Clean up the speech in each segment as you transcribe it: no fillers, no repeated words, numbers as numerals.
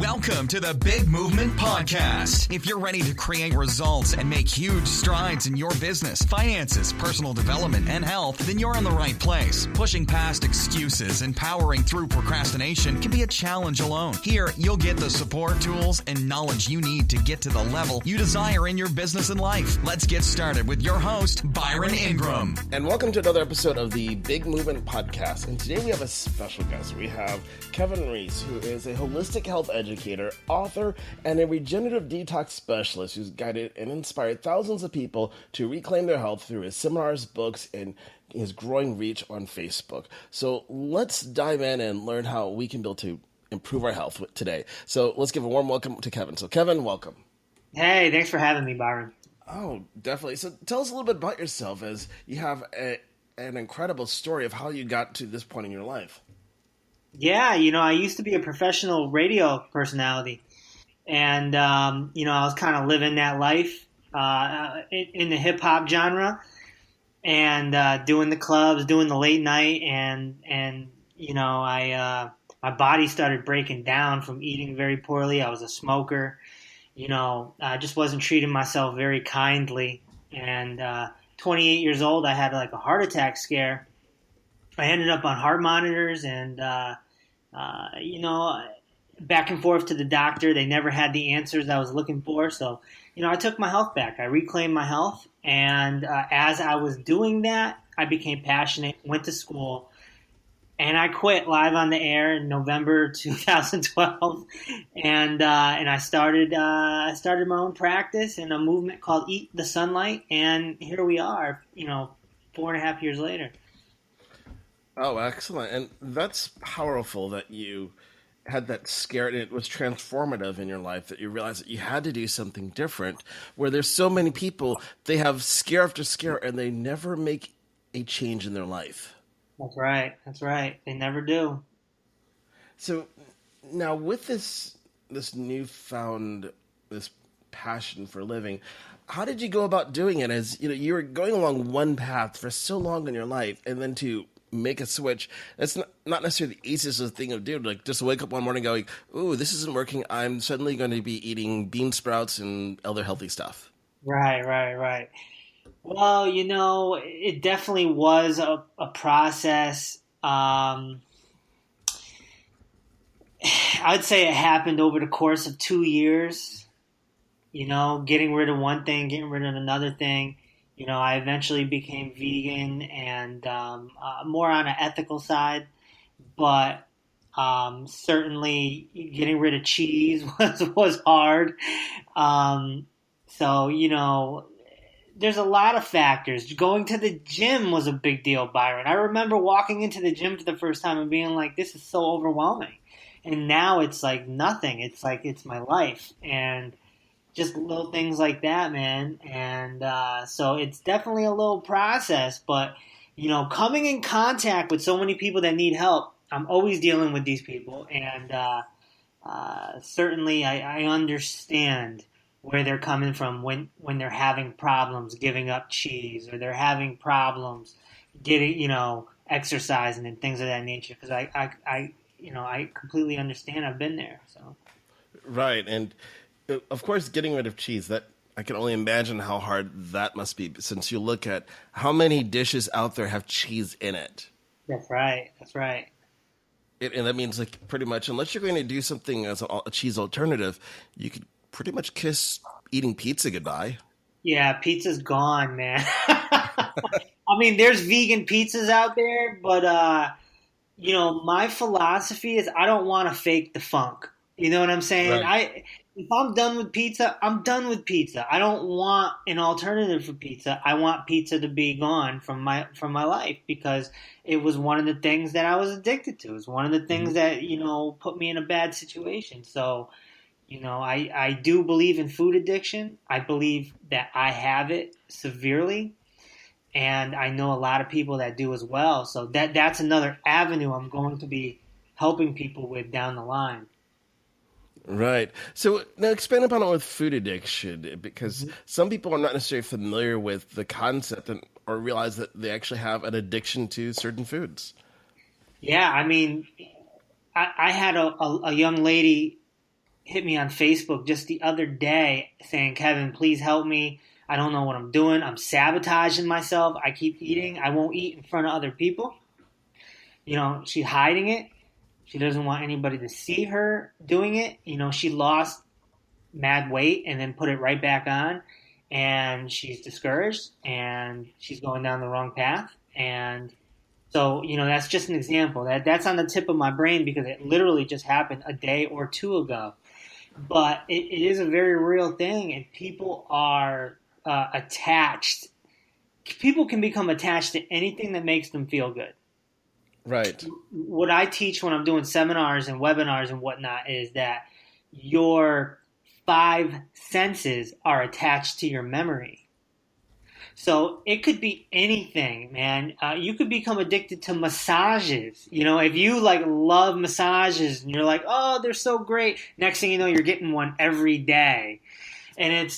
Welcome to the Big Movement Podcast. If you're ready to create results and make huge strides in your business, finances, personal development, and health, then you're in the right place. Pushing past excuses and powering through procrastination can be a challenge alone. Here, you'll get the support, tools, and knowledge you need to get to the level you desire in your business and life. Let's get started with your host, Byron Ingram. And welcome to another episode of the Big Movement Podcast. And today we have a special guest. We have Kevin-w-reese, who is a holistic health educator, author, and a regenerative detox specialist who's guided and inspired thousands of people to reclaim their health through his seminars, books, and his growing reach on Facebook. So let's dive in and learn how we can build to improve our health today. So let's give a warm welcome to Kevin. So Kevin, welcome. Hey, thanks for having me, Byron. Oh, definitely. So tell us a little bit about yourself, as you have an incredible story of how you got to this point in your life. Yeah, I used to be a professional radio personality, and, I was kind of living that life in the hip-hop genre, and doing the clubs, doing the late night, and my body started breaking down from eating very poorly. I was a smoker. I just wasn't treating myself very kindly, and 28 years old, I had like a heart attack scare. I ended up on heart monitors and, back and forth to the doctor. They never had the answers I was looking for. So, I took my health back. I reclaimed my health. And as I was doing that, I became passionate, went to school, and I quit live on the air in November 2012. And I started my own practice and a movement called Eat the Sunlight. And here we are, 4.5 years later. Oh, excellent. And that's powerful that you had that scare and it was transformative in your life, that you realized that you had to do something different, where there's so many people, they have scare after scare and they never make a change in their life. That's right. They never do. So now with this newfound, this passion for living, how did you go about doing it? As you were going along one path for so long in your life, and then to make a switch, that's not necessarily the easiest thing to do. Like just wake up one morning going, "Ooh, this isn't working. I'm suddenly going to be eating bean sprouts and other healthy stuff." Right. Well, it definitely was a process. I'd say it happened over the course of 2 years. Getting rid of one thing, getting rid of another thing. I eventually became vegan and more on an ethical side, but certainly getting rid of cheese was hard. So, there's a lot of factors. Going to the gym was a big deal, Byron. I remember walking into the gym for the first time and being like, this is so overwhelming. And now it's like nothing. It's like it's my life. And just little things like that, man. And so it's definitely a little process. But, coming in contact with so many people that need help, I'm always dealing with these people. And certainly I understand where they're coming from when they're having problems giving up cheese, or they're having problems getting, exercising and things of that nature. Because I completely understand. I've been there. So. Right. And of course, getting rid of cheese, that I can only imagine how hard that must be, since you look at how many dishes out there have cheese in it. That's right. And that means, like, pretty much, unless you're going to do something as a cheese alternative, you could pretty much kiss eating pizza goodbye. Yeah, pizza's gone, man. I mean, there's vegan pizzas out there, but, my philosophy is I don't want to fake the funk. You know what I'm saying? Right. If I'm done with pizza, I'm done with pizza. I don't want an alternative for pizza. I want pizza to be gone from my life, because it was one of the things that I was addicted to. It was one of the things that, put me in a bad situation. So, I do believe in food addiction. I believe that I have it severely, and I know a lot of people that do as well. So that's another avenue I'm going to be helping people with down the line. Right. So now expand upon it with food addiction, because some people are not necessarily familiar with the concept or realize that they actually have an addiction to certain foods. Yeah, I mean, I had a young lady hit me on Facebook just the other day saying, Kevin, please help me. I don't know what I'm doing. I'm sabotaging myself. I keep eating. I won't eat in front of other people. She's hiding it. She doesn't want anybody to see her doing it. She lost mad weight and then put it right back on. And she's discouraged and she's going down the wrong path. And so, that's just an example. That's on the tip of my brain because it literally just happened a day or two ago. But it is a very real thing, and people are attached. People can become attached to anything that makes them feel good. Right. What I teach when I'm doing seminars and webinars and whatnot is that your 5 senses are attached to your memory. So it could be anything, man. You could become addicted to massages. If you love massages and you're like, oh, they're so great. Next thing you know, you're getting one every day. And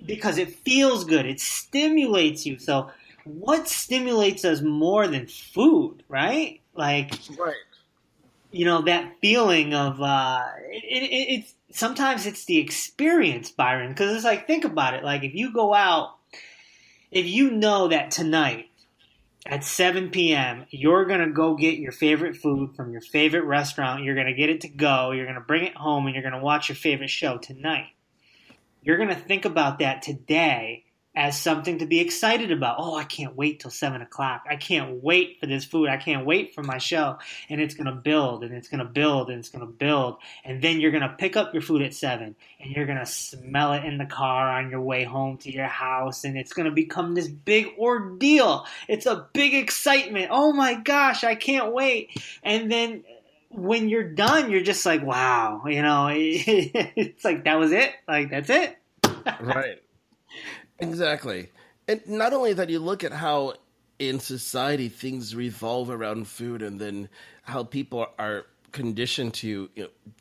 because it feels good. It stimulates you. So what stimulates us more than food, right? Right. That feeling of, it's sometimes it's the experience, Byron. Because it's think about it. If you go out, if you know that tonight at 7 p.m. you're going to go get your favorite food from your favorite restaurant, you're going to get it to go, you're going to bring it home, and you're going to watch your favorite show tonight. You're going to think about that today as something to be excited about. Oh, I can't wait till 7 o'clock. I can't wait for this food. I can't wait for my show. And it's going to build, and it's going to build, and it's going to build. And then you're going to pick up your food at 7, and you're going to smell it in the car on your way home to your house, and it's going to become this big ordeal. It's a big excitement. Oh my gosh, I can't wait. And then when you're done, you're just like, wow, it's that was it. That's it. Right. Exactly. And not only that, you look at how in society things revolve around food, and then how people are conditioned to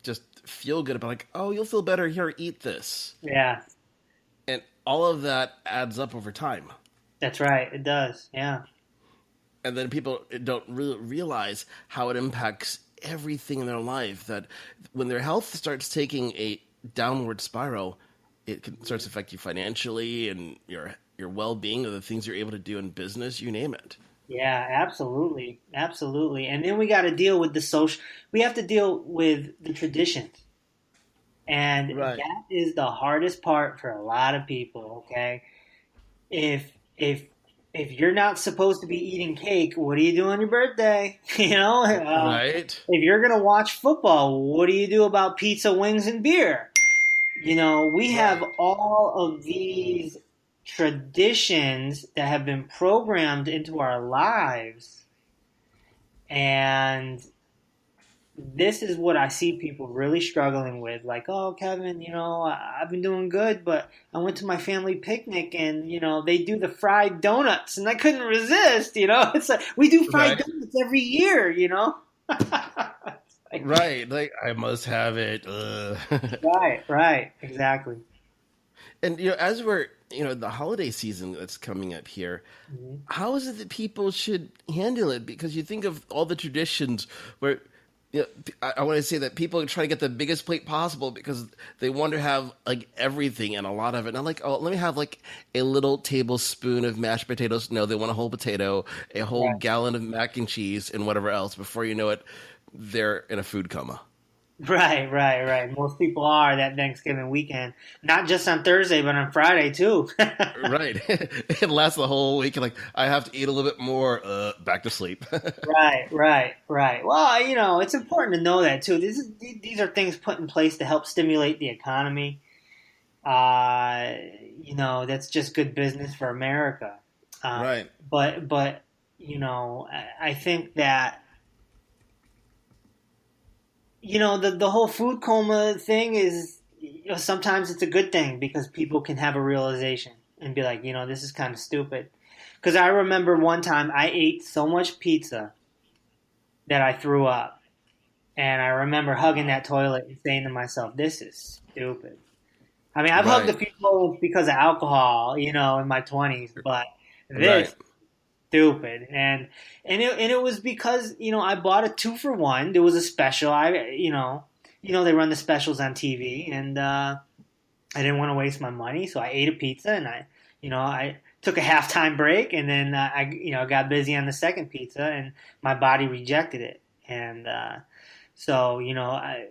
just feel good about oh, you'll feel better here, eat this. Yeah. And all of that adds up over time. That's right. It does. Yeah. And then people don't really realize how it impacts everything in their life, that when their health starts taking a downward spiral, it starts to affect you financially and your well-being, or the things you're able to do in business, you name it. Yeah, absolutely. Absolutely. And then we got to deal with we have to deal with the traditions. And right. That is the hardest part for a lot of people, okay? If you're not supposed to be eating cake, what do you do on your birthday? Right. If you're going to watch football, what do you do about pizza, wings, and beer? We have all of these traditions that have been programmed into our lives. And this is what I see people really struggling with. Oh, Kevin, I've been doing good, but I went to my family picnic and, they do the fried donuts and I couldn't resist, It's we do fried donuts every year, Right. I must have it. Right. Exactly. And, as we're, the holiday season that's coming up here, mm-hmm. How is it that people should handle it? Because you think of all the traditions where, I want to say that people try to get the biggest plate possible because they want to have everything and a lot of it. And I'm let me have a little tablespoon of mashed potatoes. No, they want a whole potato, a whole gallon of mac and cheese, and whatever else. Before you know it, they're in a food coma. Right. Most people are that Thanksgiving weekend. Not just on Thursday, but on Friday, too. Right. It lasts the whole week. I have to eat a little bit more, back to sleep. Right. Well, it's important to know that, too. These are things put in place to help stimulate the economy. That's just good business for America. Right. But I think that the whole food coma thing is, sometimes it's a good thing because people can have a realization and be like, this is kind of stupid. Because I remember one time I ate so much pizza that I threw up. And I remember hugging that toilet and saying to myself, this is stupid. I mean, I've hugged a few toilets because of alcohol, in my 20s, but this stupid. And it was because, I bought a 2-for-1. There was a special. they run the specials on TV, and I didn't want to waste my money, so I ate a pizza, and I took a halftime break, and then I got busy on the second pizza, and my body rejected it, and so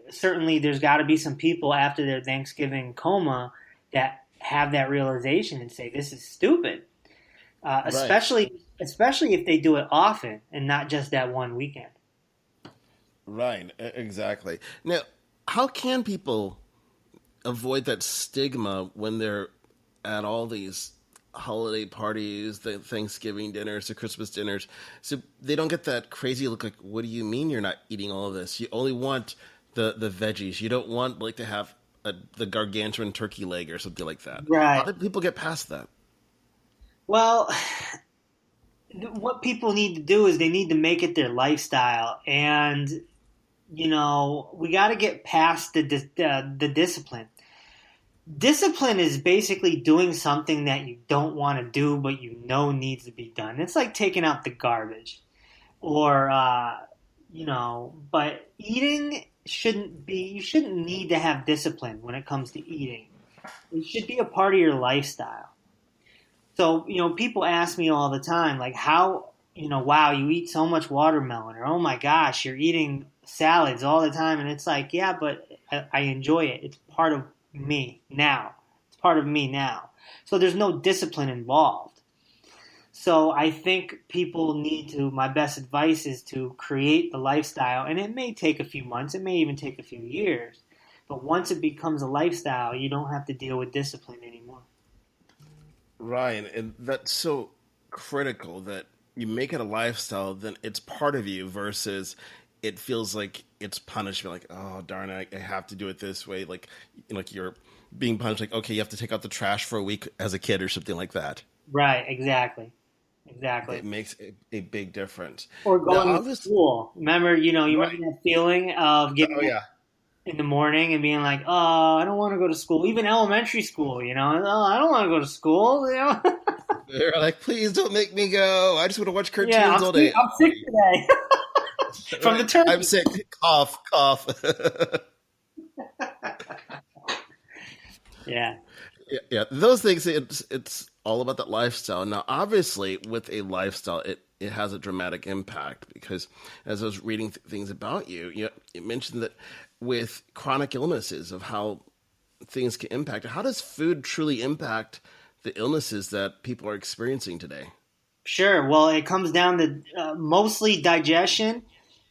certainly there's got to be some people after their Thanksgiving coma that have that realization and say this is stupid, especially if they do it often and not just that one weekend. Right, exactly. Now, how can people avoid that stigma when they're at all these holiday parties, the Thanksgiving dinners, the Christmas dinners, so they don't get that crazy look like, what do you mean you're not eating all of this? You only want the veggies. You don't want to have the gargantuan turkey leg or something like that. Right. How do people get past that? Well, what people need to do is they need to make it their lifestyle, and we got to get past the discipline. Discipline is basically doing something that you don't want to do, but needs to be done. It's like taking out the garbage, or but eating shouldn't be. You shouldn't need to have discipline when it comes to eating. It should be a part of your lifestyle. So people ask me all the time, like, how wow, you eat so much watermelon, or oh my gosh, you're eating salads all the time, and it's like, yeah, but I enjoy it. It's part of me now. It's part of me now. So there's no discipline involved. So I think people need to, my best advice is to create the lifestyle, and it may take a few months, it may even take a few years, but once it becomes a lifestyle, you don't have to deal with discipline anymore. Right, and that's so critical that you make it a lifestyle, then it's part of you versus it feels like it's punishment. Like, oh, darn it, I have to do it this way. Like you're being punished. Like, okay, you have to take out the trash for a week as a kid or something like that. Right, exactly. It makes a big difference. Or going to school. Remember, remember that feeling of getting up in the morning and being like, oh, I don't want to go to school. Even elementary school, oh, I don't want to go to school, They're like, please don't make me go. I just want to watch cartoons all day. I'm sick today. From the turkey. I'm sick. Cough, cough. Yeah. Yeah. Those things, it's all about that lifestyle. Now, obviously, with a lifestyle, it has a dramatic impact because as I was reading things about you mentioned that with chronic illnesses of how things can impact. How does food truly impact the illnesses that people are experiencing today? Sure. Well, it comes down to mostly digestion.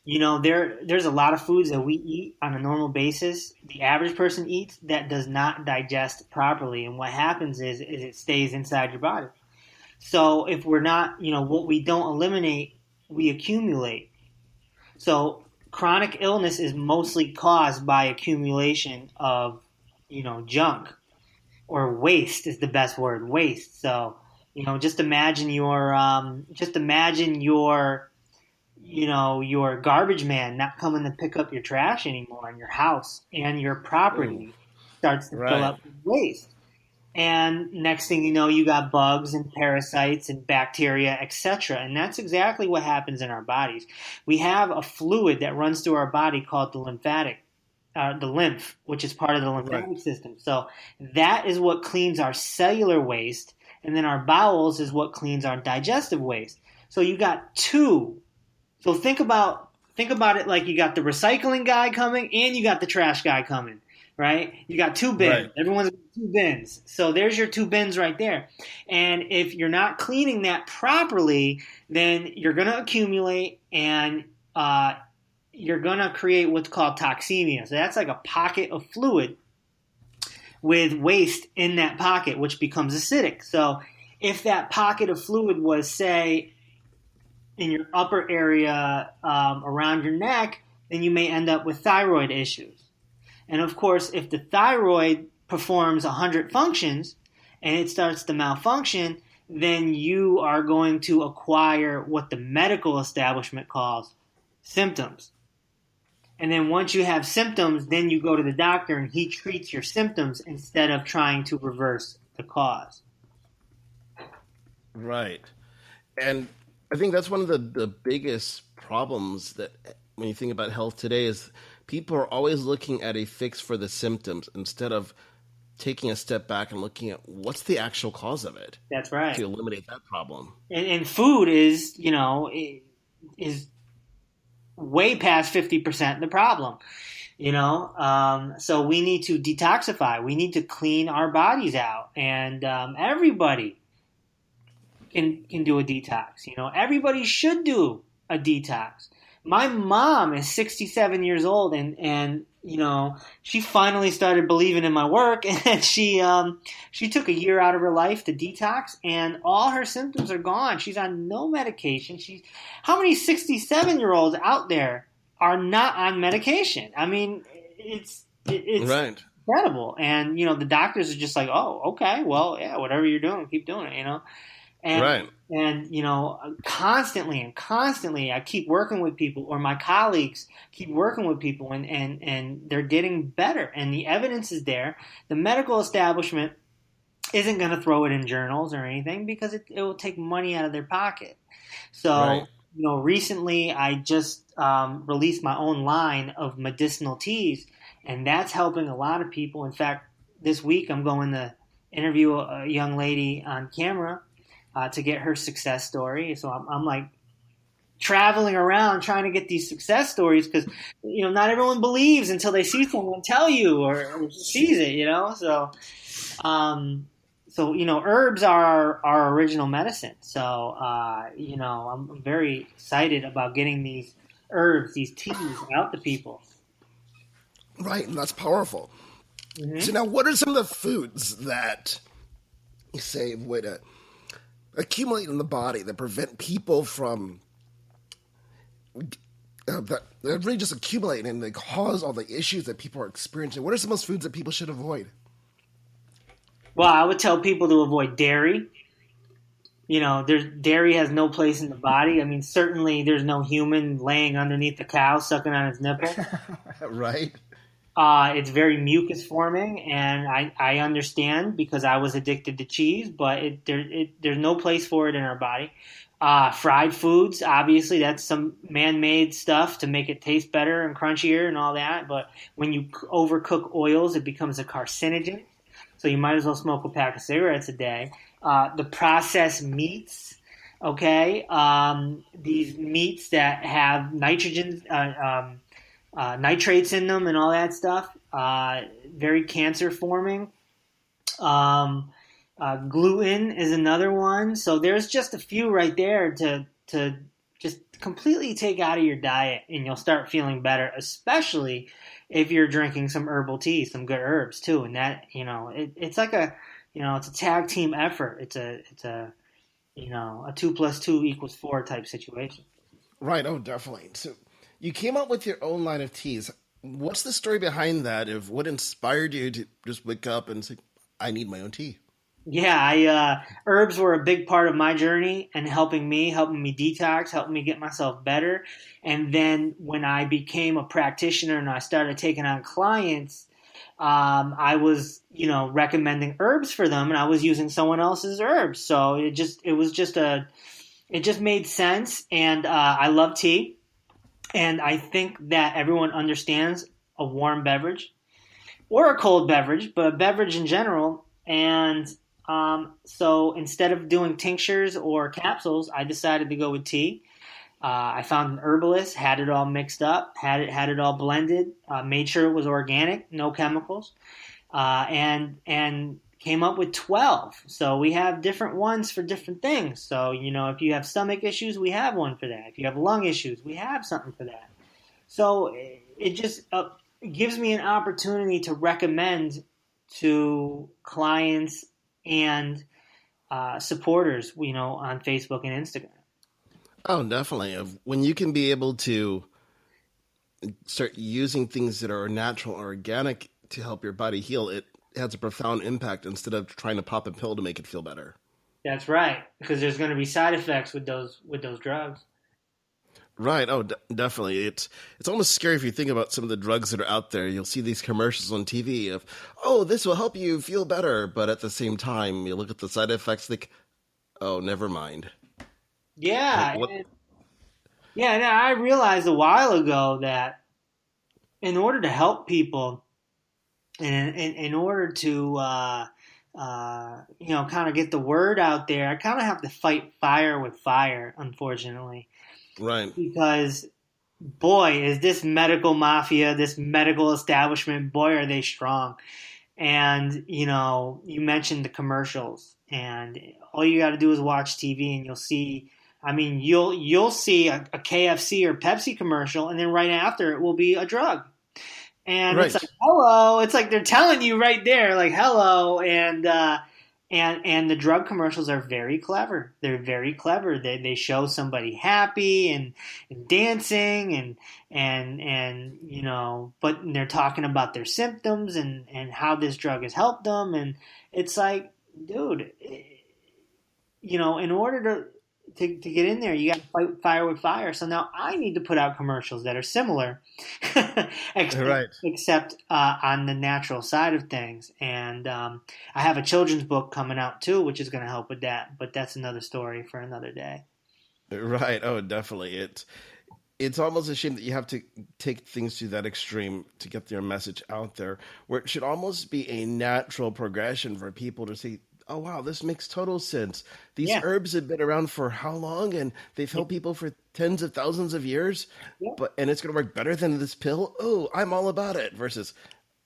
There's a lot of foods that we eat on a normal basis. The average person eats that does not digest properly. And what happens is it stays inside your body. So if we're not, what we don't eliminate, we accumulate. So chronic illness is mostly caused by accumulation of, junk, or waste is the best word, waste. So, just imagine your garbage man not coming to pick up your trash anymore in your house, and your property starts to fill up with waste. And next thing you know, you got bugs and parasites and bacteria, etc. And that's exactly what happens in our bodies. We have a fluid that runs through our body called the lymph, which is part of the lymphatic system. So that is what cleans our cellular waste, and then our bowels is what cleans our digestive waste. So you got two. So think about it like you got the recycling guy coming and you got the trash guy coming, right? You got two bins. Right. Everyone's got two bins. So there's your two bins right there. And if you're not cleaning that properly, then you're going to accumulate and you're going to create what's called toxemia. So that's like a pocket of fluid with waste in that pocket, which becomes acidic. So if that pocket of fluid was, say, in your upper area around your neck, then you may end up with thyroid issues. And of course, if the thyroid performs 100 functions and it starts to malfunction, then you are going to acquire what the medical establishment calls symptoms. And then once you have symptoms, then you go to the doctor and he treats your symptoms instead of trying to reverse the cause. Right. And I think that's one of the biggest problems that when you think about health today is people are always looking at a fix for the symptoms instead of taking a step back and looking at what's the actual cause of it. That's right. To eliminate that problem. And food is, is way past 50% the problem. So we need to detoxify. We need to clean our bodies out, and everybody can do a detox. Everybody should do a detox. My mom is 67 years old, and she finally started believing in my work, and she took a year out of her life to detox, and all her symptoms are gone. She's on no medication. How many 67-year-olds out there are not on medication? I mean, it's right. incredible. And the doctors are just like, oh, okay, well, yeah, whatever you're doing, keep doing it. And, right. And, constantly I keep working with people, or my colleagues keep working with people, and they're getting better. And the evidence is there. The medical establishment isn't going to throw it in journals or anything because it will take money out of their pocket. So, right. Recently I just released my own line of medicinal teas, and that's helping a lot of people. In fact, this week I'm going to interview a young lady on camera to get her success story. So I'm like traveling around trying to get these success stories because, not everyone believes until they see someone tell you or sees it, So, herbs are our original medicine. So, I'm very excited about getting these herbs, these teas out to people. Right, and that's powerful. Mm-hmm. So now what are some of the foods that you say would accumulate in the body that prevent people from that really just accumulate and they cause all the issues that people are experiencing? What are some of those foods that people should avoid? Well, I would tell people to avoid dairy. Dairy has no place in the body. I mean, certainly there's no human laying underneath the cow sucking on its nipple. Right. It's very mucus forming, and I understand because I was addicted to cheese, but there's no place for it in our body. Fried foods, obviously, that's some man-made stuff to make it taste better and crunchier and all that. But when you overcook oils, it becomes a carcinogen. So you might as well smoke a pack of cigarettes a day. The processed meats, okay? These meats that have nitrogen, nitrates in them and all that stuff, very cancer forming. Gluten is another one. So there's just a few right there to just completely take out of your diet, and you'll start feeling better, especially if you're drinking some herbal tea, some good herbs too. And that, it's like it's a tag team effort. It's a 2 + 2 = 4 type situation. Right. Oh, definitely. So you came up with your own line of teas. What's the story behind that? Of what inspired you to just wake up and say, I need my own tea? Yeah, herbs were a big part of my journey and helping me detox, helping me get myself better. And then when I became a practitioner and I started taking on clients, I was, recommending herbs for them, and I was using someone else's herbs. So it just made sense. And I love tea. And I think that everyone understands a warm beverage or a cold beverage, but a beverage in general. And so instead of doing tinctures or capsules, I decided to go with tea. I found an herbalist, had it all mixed up, had it all blended, made sure it was organic, no chemicals, and came up with 12. So we have different ones for different things. So, if you have stomach issues, we have one for that. If you have lung issues, we have something for that. So it just gives me an opportunity to recommend to clients and supporters, on Facebook and Instagram. Oh, definitely. When you can be able to start using things that are natural or organic to help your body heal, it has a profound impact instead of trying to pop a pill to make it feel better. That's right, because there's going to be side effects with those drugs. Right. Oh, definitely. It's almost scary if you think about some of the drugs that are out there. You'll see these commercials on TV of, oh, this will help you feel better. But at the same time, you look at the side effects, think, oh, never mind. Yeah. And I realized a while ago that in order to help people, and in order to kind of get the word out there, I kind of have to fight fire with fire, unfortunately, Right. because boy, is this medical mafia, this medical establishment, boy, are they strong. And you mentioned the commercials, and all you got to do is watch TV, and you'll see. I mean, you'll see a KFC or Pepsi commercial, and then right after it will be a drug. And it's Right. like, hello. It's like they're telling you right there, like, hello. And the drug commercials are very clever. They're very clever. They show somebody happy and dancing but they're talking about their symptoms and how this drug has helped them. And it's like, dude, in order to get in there, you got to fight fire with fire. So now I need to put out commercials that are similar, Right. except on the natural side of things. And I have a children's book coming out too, which is going to help with that. But that's another story for another day. Right. Oh, definitely. It's almost a shame that you have to take things to that extreme to get your message out there, where it should almost be a natural progression for people to say, oh, wow, this makes total sense. These Yeah. herbs have been around for how long? And they've helped people for tens of thousands of years. Yeah. And it's going to work better than this pill. Oh, I'm all about it. Versus,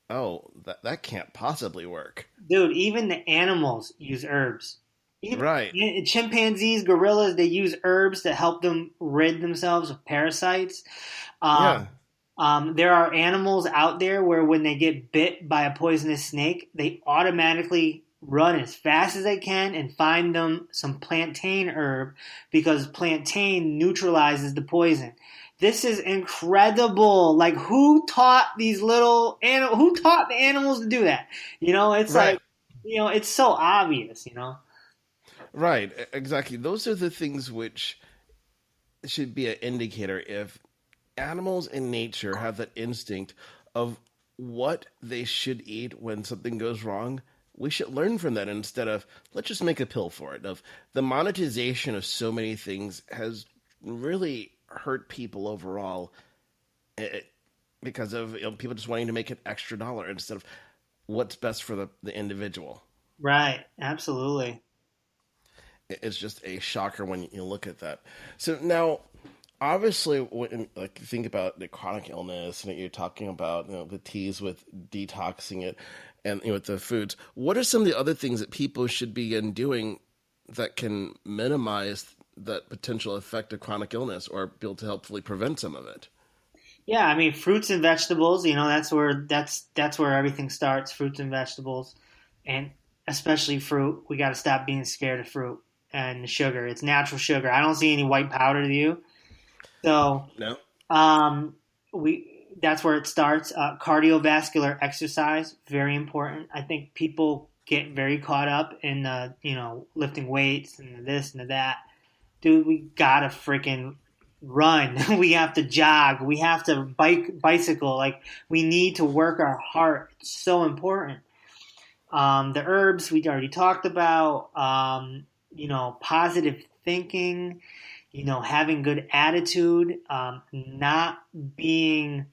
oh, that can't possibly work. Dude, even the animals use herbs. Even Right. chimpanzees, gorillas, they use herbs to help them rid themselves of parasites. Yeah. There are animals out there where when they get bit by a poisonous snake, they automatically run as fast as they can and find them some plantain herb because plantain neutralizes the poison. This is incredible. Like, who taught who taught the animals to do that? It's Right. like, it's so obvious, Right. Exactly. Those are the things which should be an indicator if animals in nature have that instinct of what they should eat when something goes wrong. We should learn from that instead of let's just make a pill for it. Of the monetization of so many things has really hurt people overall, because of people just wanting to make an extra dollar instead of what's best for the individual. Right. Absolutely. It's just a shocker when you look at that. So now, obviously, when you think about the chronic illness and you're talking about the teas with detoxing it, and with the foods, what are some of the other things that people should begin doing that can minimize that potential effect of chronic illness or be able to helpfully prevent some of it? Yeah, I mean, fruits and vegetables. That's where everything starts. Fruits and vegetables, and especially fruit. We got to stop being scared of fruit and sugar. It's natural sugar. I don't see any white powder to you. So No. That's where it starts. Cardiovascular exercise, very important. I think people get very caught up in lifting weights and this and that. Dude, we gotta freaking run. We have to jog. We have to bicycle. Like, we need to work our heart. It's so important. The herbs we already talked about. Positive thinking. Having good attitude. Not being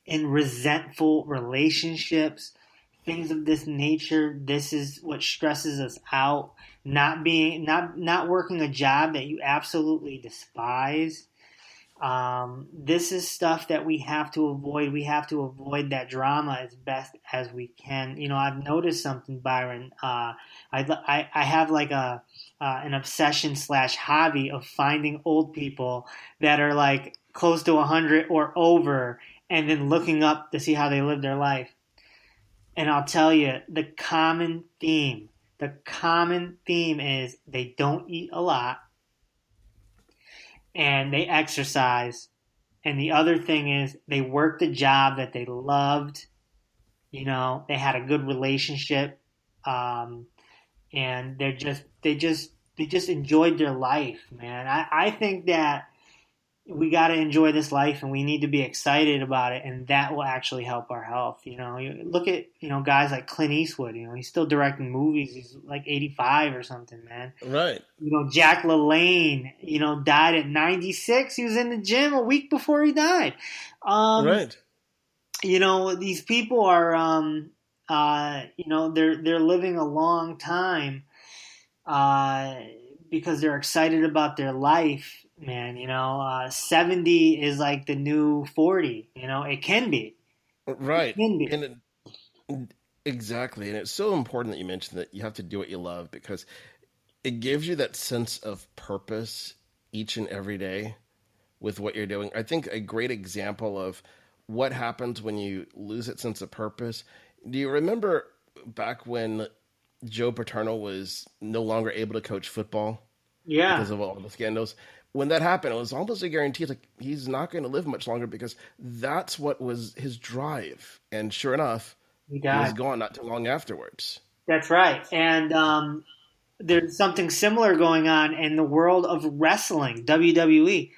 in resentful relationships, things of this nature. This is what stresses us out. Not working a job that you absolutely despise. This is stuff that we have to avoid. We have to avoid that drama as best as we can. I've noticed something, Byron. I have like an obsession / hobby of finding old people that are like close to 100 or over, and then looking up to see how they live their life. And I'll tell you, the common theme is they don't eat a lot and they exercise. And the other thing is they worked a job that they loved. They had a good relationship. And they just enjoyed their life, man. I think that we got to enjoy this life and we need to be excited about it, and that will actually help our health. You look at guys like Clint Eastwood. He's still directing movies. He's like 85 or something, man. Right. Jack LaLanne died at 96. He was in the gym a week before he died. Right. these people are, they're living a long time, uh, because they're excited about their life, man. 70 is like the new 40. It can be. It Right. can be. And exactly. And it's so important that you mentioned that you have to do what you love because it gives you that sense of purpose each and every day with what you're doing. I think a great example of what happens when you lose that sense of purpose. Do you remember back when Joe Paterno was no longer able to coach football Yeah, because of all the scandals? When that happened, it was almost a guarantee. Like he's not going to live much longer because that's what was his drive. And sure enough, he he was died. gone not too long afterwards. That's right. And there's something similar going on in the world of wrestling, WWE.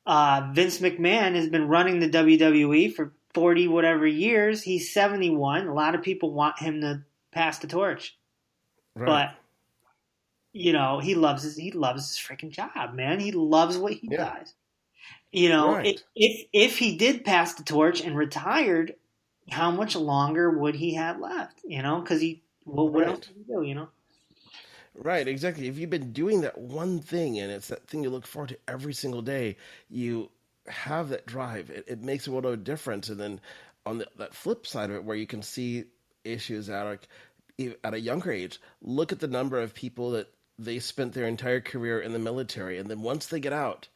Vince McMahon has been running the WWE for 40 whatever years. He's 71. A lot of people want him to pass the torch, Right. but he loves his freaking job, man. He loves what he Yeah. does. Right. If he did pass the torch and retired, how much longer would he have left? Because what else Right. would he do? Right, exactly. If you've been doing that one thing and it's that thing you look forward to every single day, you have that drive. It makes a world of difference. And then on that flip side of it, where you can see issues at a younger age, look at the number of people that they spent their entire career in the military, and then once they get out,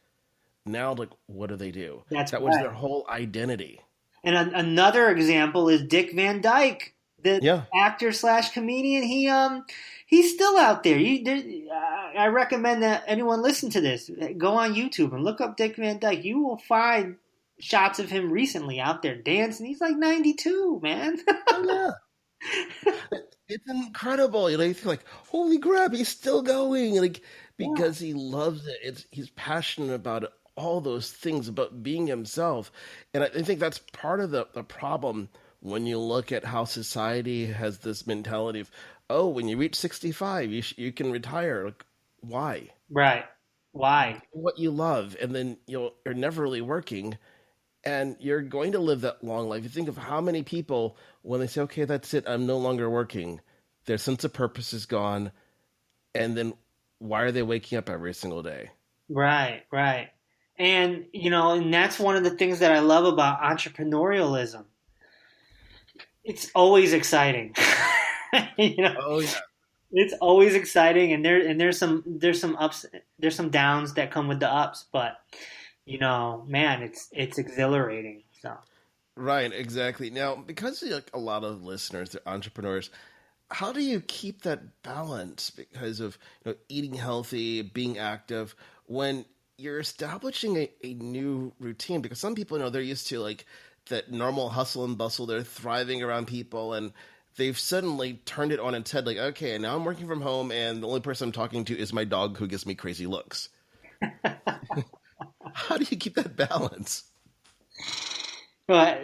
now like what do they do? That's That was right. their whole identity. And another example is Dick Van Dyke, the Yeah. actor slash comedian. He's still out there. I recommend that anyone listen to this. Go on YouTube and look up Dick Van Dyke. You will find shots of him recently out there dancing. He's like 92, man. Oh yeah. It's incredible. You think like, holy crap, he's still going. Like Yeah, because he loves it. He's passionate about it, all those things about being himself. And I think that's part of the problem when you look at how society has this mentality of, oh, when you reach 65, you can retire. Like, why? right. Why? What you love, and then you're never really working, and you're going to live that long life. You think of how many people, when they say, okay, that's it, I'm no longer working, their sense of purpose is gone. And then why are they waking up every single day? Right, right. And that's one of the things that I love about entrepreneurialism. It's always exciting. you know, Oh, yeah. It's always exciting, and there's some ups, there's some downs that come with the ups, but man, it's exhilarating. So Right, exactly. Now, because like a lot of listeners are entrepreneurs, how do you keep that balance because of eating healthy, being active when you're establishing a new routine? Because some people they're used to like that normal hustle and bustle. They're thriving around people, and they've suddenly turned it on its head. Like, okay, now I'm working from home, and the only person I'm talking to is my dog who gives me crazy looks. How do you keep that balance? but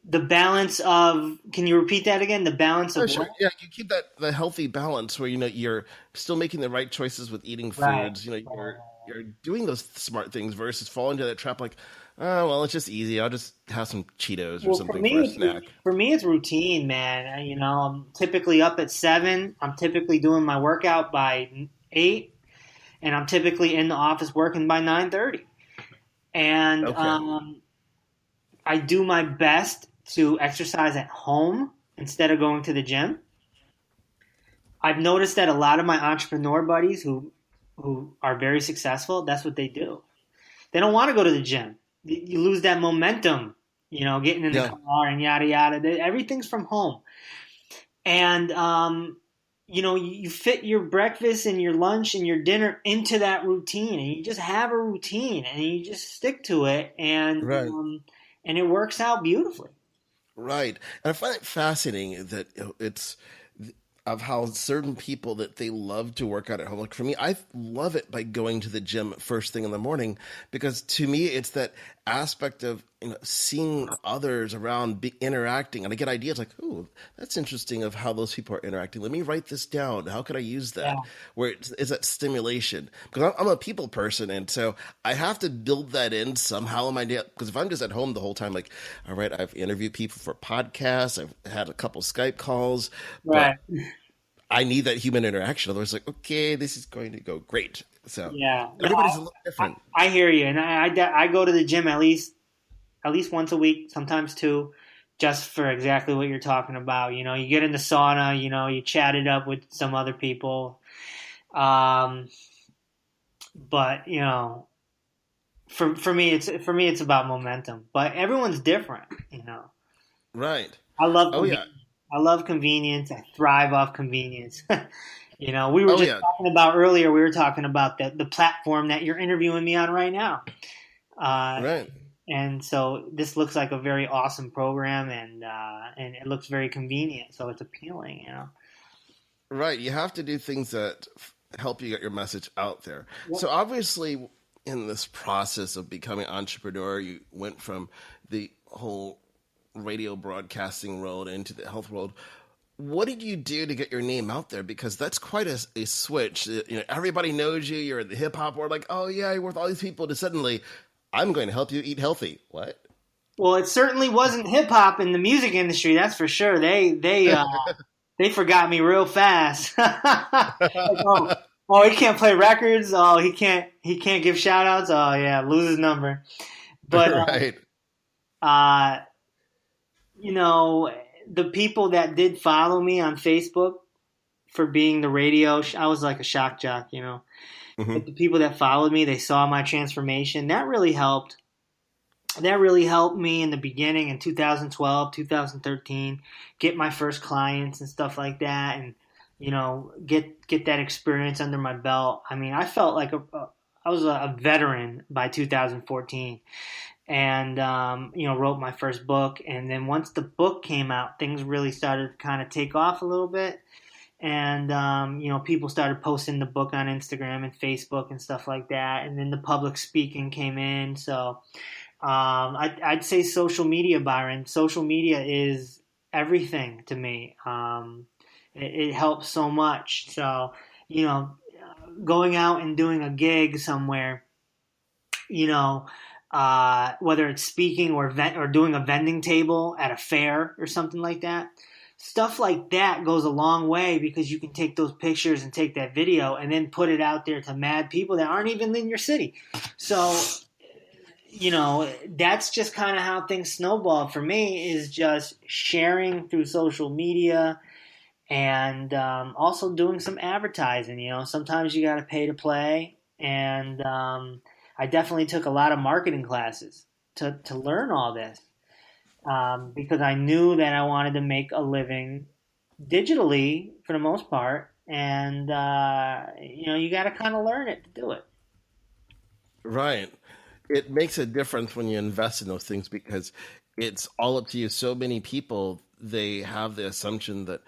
the balance of, can you repeat that again? The balance Oh, of sure. what? Yeah, you keep that the healthy balance where you're still making the right choices with eating Right. foods. You're doing those smart things versus fall into that trap like, oh well, it's just easy. I'll just have some Cheetos or Well, for something for a me, snack. for me, it's routine, man. I'm typically up at 7. I'm typically doing my workout by 8, and I'm typically in the office working by 9:30. And Okay. I do my best to exercise at home instead of going to the gym. I've noticed that a lot of my entrepreneur buddies who are very successful, that's what they do. They don't want to go to the gym. You lose that momentum, getting in the Yeah. car and yada yada. Everything's from home, and you fit your breakfast and your lunch and your dinner into that routine, and you just have a routine, and you just stick to it, Right. and it works out beautifully. Right. And I find it fascinating that it's of how certain people that they love to work out at home. Like for me, I love it by going to the gym first thing in the morning because to me it's that aspect of seeing others around interacting, and I get ideas like, "Oh, that's interesting of how those people are interacting. Let me write this down. How could I use that?" Yeah. Where it's that stimulation, because I'm a people person, and so I have to build that in somehow in my day. Because if I'm just at home the whole time, like, all right, I've interviewed people for podcasts, I've had a couple Skype calls, but Right. I need that human interaction. Otherwise, like, okay, this is going to go great. So Yeah. No, everybody's a little different. I hear you, and I go to the gym at least once a week, sometimes two, just for exactly what you're talking about. You get in the sauna, you chat it up with some other people. Um, but for me, it's about momentum. But everyone's different. Right. I love Oh yeah. convenience. I love convenience. I thrive off convenience. We were Oh just yeah. talking about earlier. We were talking about the platform that you're interviewing me on right now. Uh, Right. And so this looks like a very awesome program, and it looks very convenient, so it's appealing. Right. You have to do things that help you get your message out there. Yep. So obviously, in this process of becoming an entrepreneur, you went from the whole radio broadcasting world into the health world. What did you do to get your name out there? Because that's quite a switch. Everybody knows you. You're in the hip hop world. Like, oh yeah, you're with all these people. To suddenly, I'm going to help you eat healthy. What? Well, it certainly wasn't hip hop in the music industry, that's for sure. They forgot me real fast. Like, he can't play records. Oh, he can't give shout outs. Oh yeah, lose his number. But Right. uh, the people that did follow me on Facebook for being the radio, I was like a shock jock. Hmm. But the people that followed me, they saw my transformation. That really helped. That really helped me in the beginning in 2012, 2013, get my first clients and stuff like that, and get that experience under my belt. I mean, I felt like I was a veteran by 2014, and wrote my first book. And then once the book came out, things really started to kind of take off a little bit. And people started posting the book on Instagram and Facebook and stuff like that. And then the public speaking came in. So I'd say social media, Byron. Social media is everything to me. It helps so much. So going out and doing a gig somewhere, whether it's speaking or doing a vending table at a fair or something like that. Stuff like that goes a long way, because you can take those pictures and take that video and then put it out there to mad people that aren't even in your city. So, that's just kind of how things snowballed for me, is just sharing through social media, and also doing some advertising. Sometimes you got to pay to play, and I definitely took a lot of marketing classes to learn all this. Because I knew that I wanted to make a living digitally for the most part, and you got to kind of learn it to do it. Right. It makes a difference when you invest in those things, because it's all up to you. So many people, they have the assumption that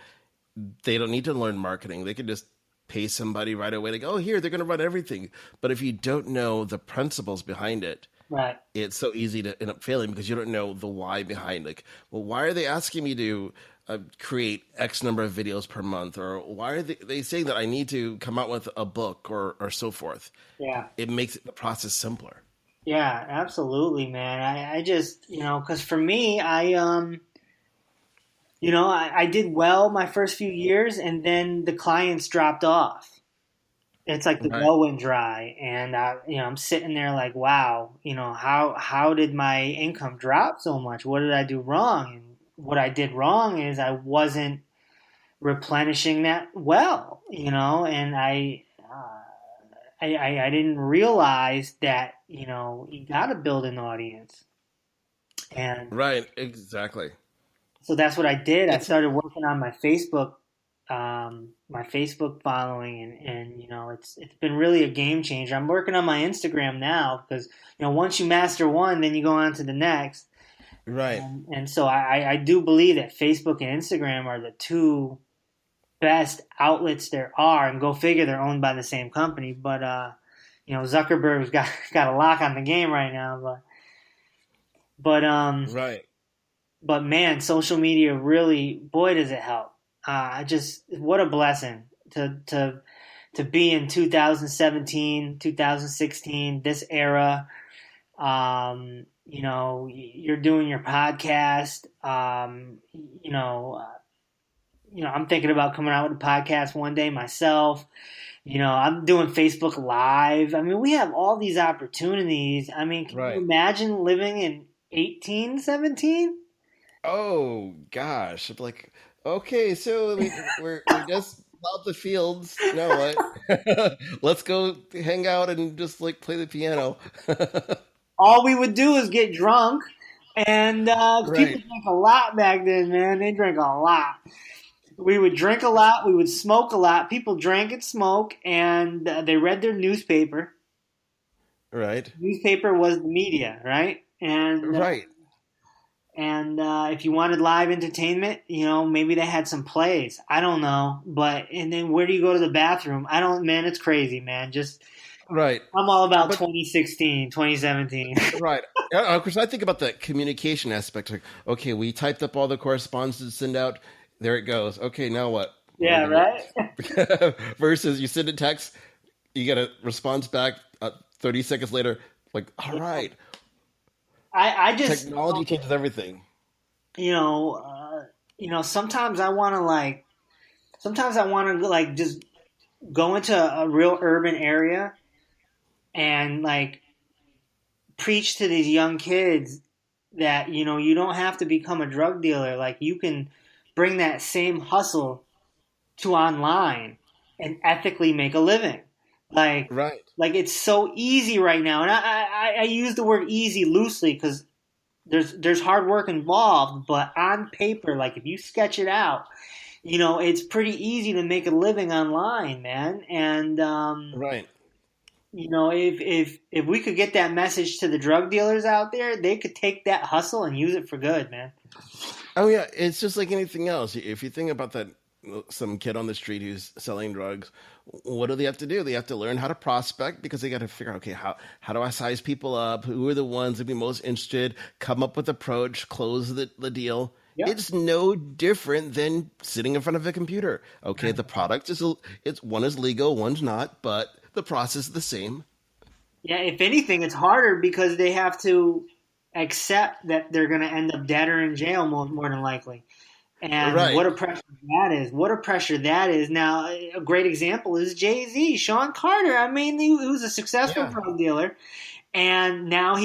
they don't need to learn marketing. They can just pay somebody right away. Like, oh, here, they're going to run everything. But if you don't know the principles behind it, Right. it's so easy to end up failing, because you don't know the why behind. Like, well, why are they asking me to create X number of videos per month? Or why are they saying that I need to come out with a book, or so forth? Yeah. It makes the process simpler. Yeah, absolutely, man. I just, because for me, I did well my first few years, and then the clients dropped off. It's like the Right. well went dry, and I'm sitting there like, wow, how did my income drop so much? What did I do wrong? And what I did wrong is I wasn't replenishing that well, and I didn't realize that you got to build an audience, and Right. Exactly. so that's what I did. I It's started working on my Facebook following, and it's been really a game changer. I'm working on my Instagram now, because once you master one, then you go on to the next. right. And so I do believe that Facebook and Instagram are the two best outlets there are, and go figure, they're owned by the same company. But Zuckerberg's got a lock on the game right now. But But Right. but man, social media really, boy, does it help. Just what a blessing to be in 2017, 2016, this era. You're doing your podcast. I'm thinking about coming out with a podcast one day myself. I'm doing Facebook Live. I mean, we have all these opportunities. I mean, can you Right. imagine living in 1817? Oh gosh. Like, okay, so we just plowed the fields. Now what? Let's go hang out and just like play the piano. All we would do is get drunk, and people Right. drank a lot back then, man. They drank a lot. We would drink a lot. We would smoke a lot. People drank and smoked, and they read their newspaper. Right. Newspaper was the media, right? Right. And if you wanted live entertainment, maybe they had some plays. I don't know, and then where do you go to the bathroom? I don't, man. It's crazy, man. Just Right. I'm all about But 2016, 2017. right. Of course, I think about the communication aspect. Like, okay, we typed up all the correspondence to send out. There it goes. Okay, now what? What are Yeah, we gonna right. do? Versus you send a text, you get a response back 30 seconds later. Like, all right, I just technology changes everything. you know sometimes I want to like just go into a real urban area and like preach to these young kids that you don't have to become a drug dealer. Like you can bring that same hustle to online and ethically make a living. Like Right. like it's so easy right now, and I use the word easy loosely because there's hard work involved, but on paper, like if you sketch it out, it's pretty easy to make a living online, man. And Right. if we could get that message to the drug dealers out there, they could take that hustle and use it for good, man. Oh yeah, it's just like anything else. If you think about that, some kid on the street who's selling drugs, what do they have to do? They have to learn how to prospect because they got to figure out, okay, how do I size people up? Who are the ones that be most interested? Come up with approach, close the deal. Yeah. It's no different than sitting in front of a computer. Okay, the product it's one is legal, one's not, but the process is the same. Yeah, if anything, it's harder because they have to accept that they're going to end up dead or in jail more than likely. And Right. what a pressure that is. What a pressure that is. Now, a great example is Jay-Z, Sean Carter. I mean, he was a successful Yeah. drug dealer, and now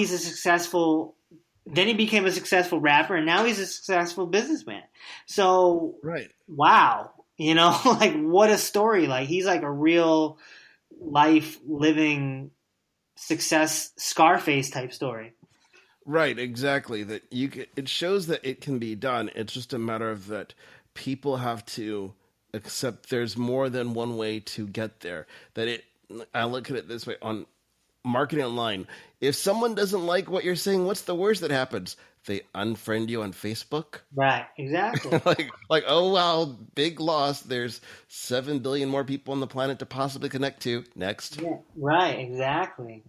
then he became a successful rapper, and now he's a successful businessman. So, Right. wow. Like, what a story. Like, he's like a real life living success Scarface type story. Right, exactly. That it shows that it can be done. It's just a matter of that people have to accept there's more than one way to get there. I look at it this way on marketing online. If someone doesn't like what you're saying, what's the worst that happens? They unfriend you on Facebook. Right, exactly. like, oh wow, big loss. There's 7 billion more people on the planet to possibly connect to. Next. Yeah, right, exactly.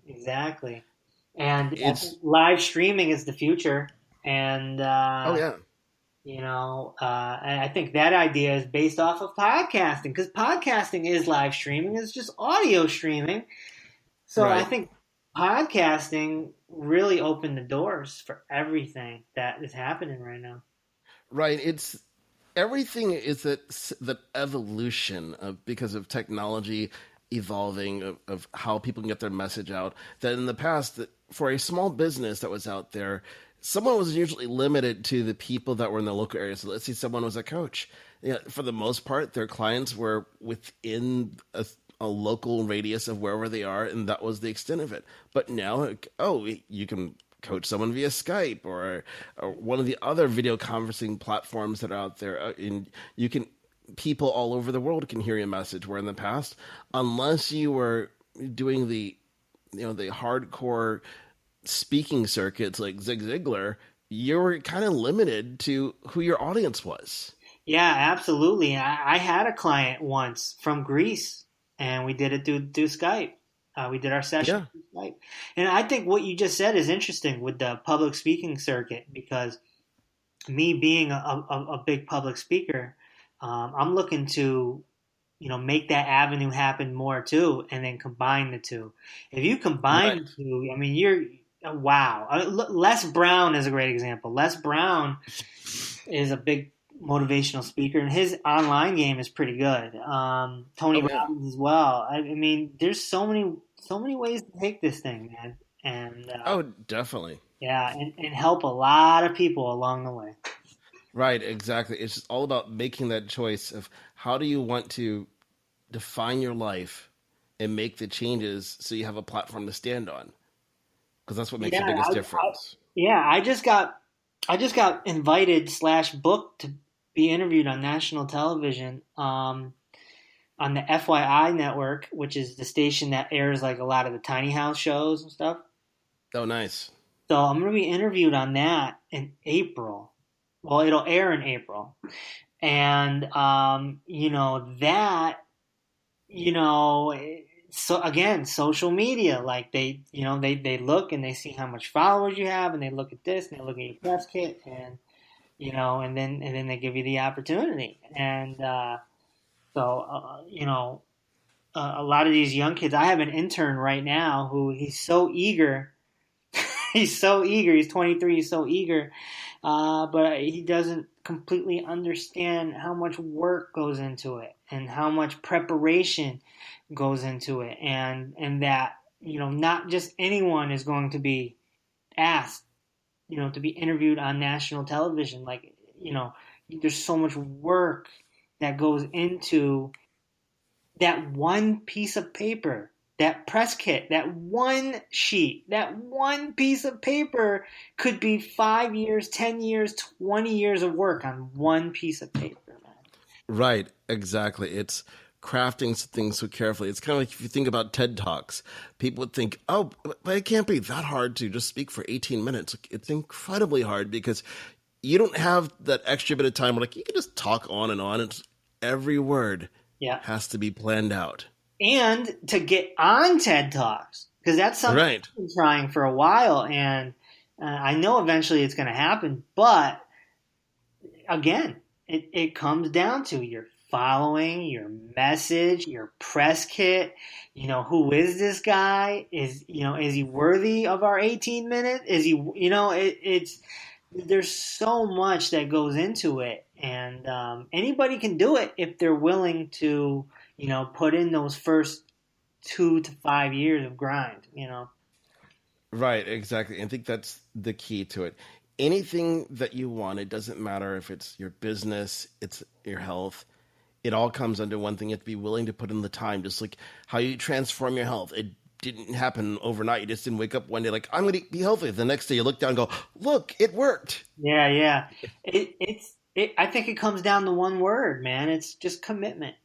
And I It's think live streaming is the future. And, oh yeah. and I think that idea is based off of podcasting because podcasting is live streaming. It's just audio streaming. So I Right. think podcasting really opened the doors for everything that is happening right now. Right. It's everything is that evolution of because of technology evolving of how people can get their message out. That in the past, that for a small business that was out there, someone was usually limited to the people that were in the local area. So let's say someone was a coach. Yeah, for the most part, their clients were within a local radius of wherever they are, and that was the extent of it. But now, like, oh, you can coach someone via Skype or one of the other video conferencing platforms that are out there, and you can people all over the world can hear your message. Where in the past, unless you were doing the hardcore speaking circuits like Zig Ziglar, you were kind of limited to who your audience was. Yeah, absolutely. I had a client once from Greece, and we did it through Skype. We did our session Yeah. through Skype. And I think what you just said is interesting with the public speaking circuit, because me being a big public speaker, I'm looking to make that avenue happen more too, and then combine the two. If you Right. combine the two, I mean, you're wow. Les Brown is a great example. Les Brown is a big motivational speaker, and his online game is pretty good. Tony Oh, yeah. Robbins as well. I mean, there's so many ways to take this thing, man, and Oh, definitely. yeah, and help a lot of people along the way. Right, exactly. It's just all about making that choice of how do you want to define your life and make the changes so you have a platform to stand on. Because that's what makes the Yeah, biggest difference. yeah. I just got invited slash booked to be interviewed on national television, on the FYI network, which is the station that airs like a lot of the tiny house shows and stuff. Oh, nice. So I'm going to be interviewed on that in April. Well, it'll air in April, and that, you know, so again, social media, like they look and they see how much followers you have, and they look at this and they look at your press kit, and and then they give you the opportunity, and a lot of these young kids. I have an intern right now who he's so eager. He's so eager. He's 23. He's so eager, but he doesn't completely understand how much work goes into it and how much preparation goes into it, and that not just anyone is going to be asked to be interviewed on national television. Like there's so much work that goes into that one piece of paper, that press kit, that one sheet, that one piece of paper could be 5 years, 10 years, 20 years of work on one piece of paper, man. Right, exactly. It's crafting things so carefully. It's kind of like if you think about TED Talks, people would think, oh, but it can't be that hard to just speak for 18 minutes. It's incredibly hard because you don't have that extra bit of time where like you can just talk on and on. It's every word Yeah. has to be planned out. And to get on TED Talks, because that's something Right. I've been trying for a while, and I know eventually it's going to happen. But again, it comes down to your following, your message, your press kit. Who is this guy? Is he worthy of our 18 minutes? Is he? It's there's so much that goes into it, and anybody can do it if they're willing to put in those first 2 to 5 years of grind. Right, exactly. I think that's the key to it. Anything that you want, it doesn't matter if it's your business, it's your health. It all comes under one thing. You have to be willing to put in the time, just like how you transform your health. It didn't happen overnight. You just didn't wake up one day like, I'm going to be healthy. The next day you look down and go, look, it worked. Yeah. I think it comes down to one word, man. It's just commitment.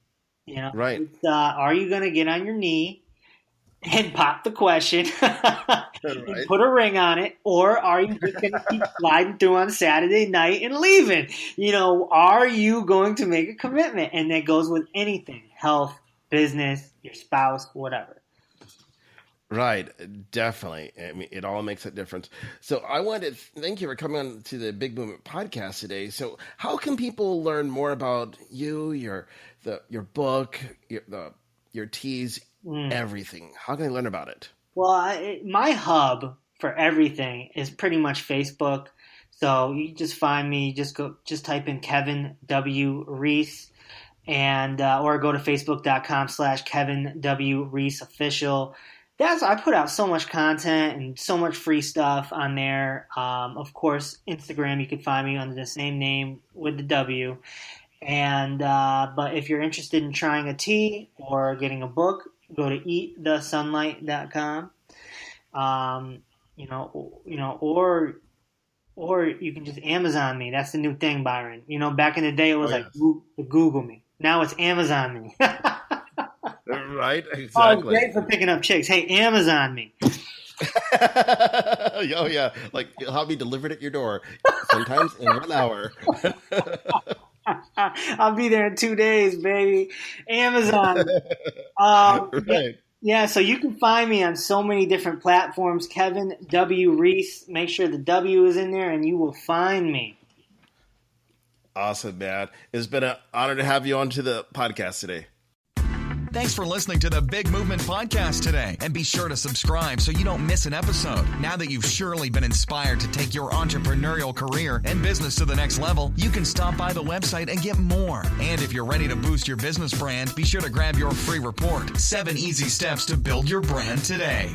Right. It's, are you going to get on your knee and pop the question and Right. put a ring on it, or are you just going to keep sliding through on Saturday night and leaving? Are you going to make a commitment? And that goes with anything: health, business, your spouse, whatever. Right, definitely. I mean, it all makes a difference. So I wanted to thank you for coming on to the Big Movement podcast today. So how can people learn more about you, your book, your teas, everything? How can they learn about it? Well, my hub for everything is pretty much Facebook. So you just find me, just type in Kevin-w-reese, and or go to facebook.com/Kevin-w-reese official. I put out so much content and so much free stuff on there. Of course, Instagram, you can find me under the same name with the W. And but if you're interested in trying a tea or getting a book, go to eatthesunlight.com. Or you can just Amazon me. That's the new thing, Byron. Back in the day it was Google me. Now it's Amazon me. Right, Oh, exactly. great for picking up chicks. Hey, Amazon me. Oh yeah, like you'll have me delivered at your door, sometimes in 1 hour. I'll be there in 2 days, baby. Amazon. Right. Yeah, so you can find me on so many different platforms. Kevin-w-reese. Make sure the W is in there and you will find me. Awesome, man. It's been an honor to have you onto the podcast today. Thanks for listening to the Big Movement Podcast today. And be sure to subscribe so you don't miss an episode. Now that you've surely been inspired to take your entrepreneurial career and business to the next level, you can stop by the website and get more. And if you're ready to boost your business brand, be sure to grab your free report, 7 Easy Steps to Build Your Brand Today.